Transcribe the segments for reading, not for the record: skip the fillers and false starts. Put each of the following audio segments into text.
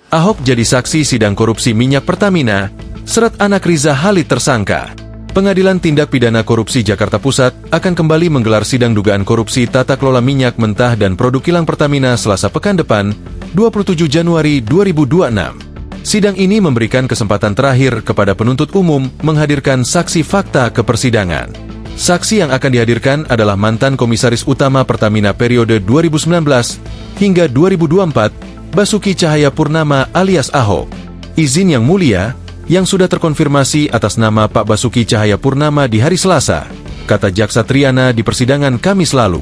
Ahok jadi saksi sidang korupsi minyak Pertamina, seret anak Riza Khalid tersangka. Pengadilan Tindak Pidana Korupsi Jakarta Pusat akan kembali menggelar sidang dugaan korupsi tata kelola minyak mentah dan produk kilang Pertamina Selasa pekan depan, 27 Januari 2026. Sidang ini memberikan kesempatan terakhir kepada penuntut umum menghadirkan saksi fakta ke persidangan. Saksi yang akan dihadirkan adalah mantan Komisaris Utama Pertamina periode 2019 hingga 2024, Basuki Cahayapurnama alias Ahok. Izin yang mulia, yang sudah terkonfirmasi atas nama Pak Basuki Cahayapurnama di hari Selasa, kata Jaksa Triana di persidangan Kamis lalu.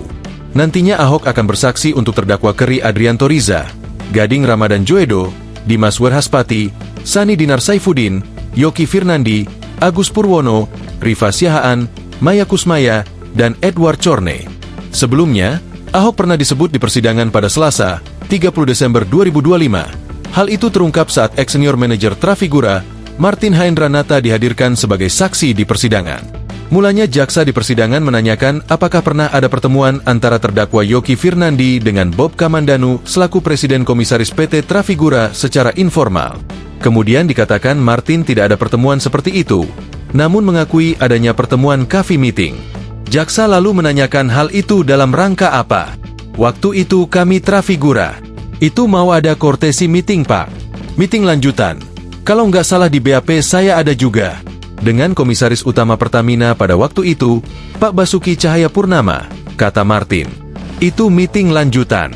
Nantinya Ahok akan bersaksi untuk terdakwa Keri Adrianto Riza, Gading Ramadan Joedo, Dimas Werhaspati, Sani Dinar Saifuddin, Yoki Firnandi, Agus Purwono, Rifa Siahaan, Maya Kusmaya, dan Edward Corne. Sebelumnya, Ahok pernah disebut di persidangan pada Selasa, 30 Desember 2025. Hal itu terungkap saat ex-senior manajer Trafigura, Martin Haendranata dihadirkan sebagai saksi di persidangan. Mulanya jaksa di persidangan menanyakan apakah pernah ada pertemuan antara terdakwa Yoki Firnandi dengan Bob Kamandanu selaku Presiden Komisaris PT Trafigura secara informal. Kemudian dikatakan Martin tidak ada pertemuan seperti itu, namun mengakui adanya pertemuan coffee meeting. Jaksa lalu menanyakan hal itu dalam rangka apa? Waktu itu kami Trafigura. Itu mau ada courtesy meeting, Pak. Meeting lanjutan. Kalau nggak salah di BAP saya ada juga. Dengan Komisaris Utama Pertamina pada waktu itu, Pak Basuki Cahayapurnama, kata Martin. Itu meeting lanjutan.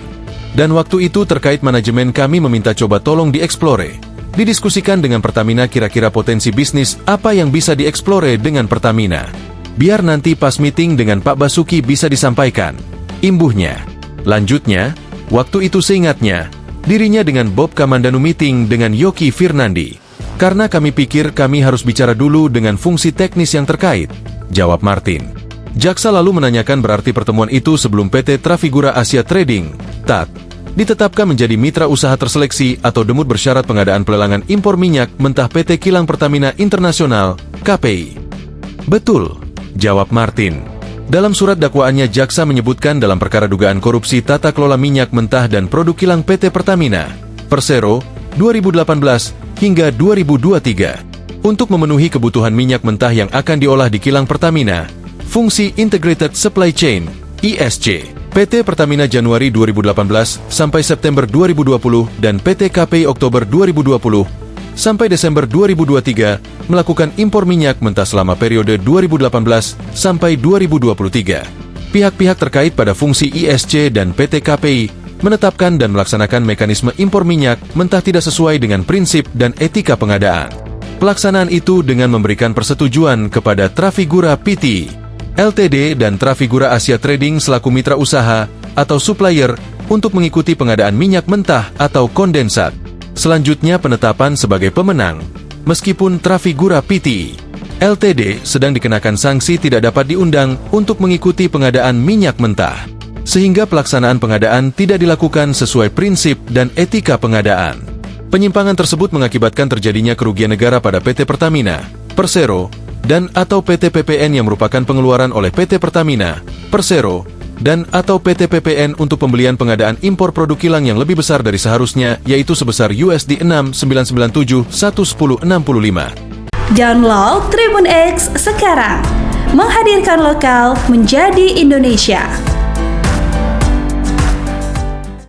Dan waktu itu terkait manajemen kami meminta coba tolong dieksplore. Didiskusikan dengan Pertamina kira-kira potensi bisnis apa yang bisa dieksplore dengan Pertamina. Biar nanti pas meeting dengan Pak Basuki bisa disampaikan. Imbuhnya. Lanjutnya, waktu itu seingatnya, dirinya dengan Bob Kamandanu meeting dengan Yoki Firnandi. Karena kami pikir kami harus bicara dulu dengan fungsi teknis yang terkait, jawab Martin. Jaksa lalu menanyakan berarti pertemuan itu sebelum PT Trafigura Asia Trading, TAT, ditetapkan menjadi mitra usaha terseleksi atau demut bersyarat pengadaan pelelangan impor minyak mentah PT Kilang Pertamina Internasional, KPI. Betul, jawab Martin. Dalam surat dakwaannya, jaksa menyebutkan dalam perkara dugaan korupsi tata kelola minyak mentah dan produk kilang PT Pertamina, Persero, 2018 hingga 2023. Untuk memenuhi kebutuhan minyak mentah yang akan diolah di kilang Pertamina, fungsi Integrated Supply Chain, ISC, PT Pertamina Januari 2018 sampai September 2020 dan PT KPI Oktober 2020 sampai Desember 2023 melakukan impor minyak mentah selama periode 2018 sampai 2023. Pihak-pihak terkait pada fungsi ISC dan PT KPI menetapkan dan melaksanakan mekanisme impor minyak mentah tidak sesuai dengan prinsip dan etika pengadaan. Pelaksanaan itu dengan memberikan persetujuan kepada Trafigura PT, Ltd dan Trafigura Asia Trading selaku mitra usaha atau supplier untuk mengikuti pengadaan minyak mentah atau kondensat. Selanjutnya penetapan sebagai pemenang, meskipun Trafigura PT, Ltd sedang dikenakan sanksi tidak dapat diundang untuk mengikuti pengadaan minyak mentah, sehingga pelaksanaan pengadaan tidak dilakukan sesuai prinsip dan etika pengadaan. Penyimpangan tersebut mengakibatkan terjadinya kerugian negara pada PT Pertamina, Persero, dan atau PT PPN yang merupakan pengeluaran oleh PT Pertamina, Persero, dan atau PT PPN untuk pembelian pengadaan impor produk kilang yang lebih besar dari seharusnya, yaitu sebesar USD 6.997.110.65. Download Tribun X sekarang, menghadirkan lokal menjadi Indonesia.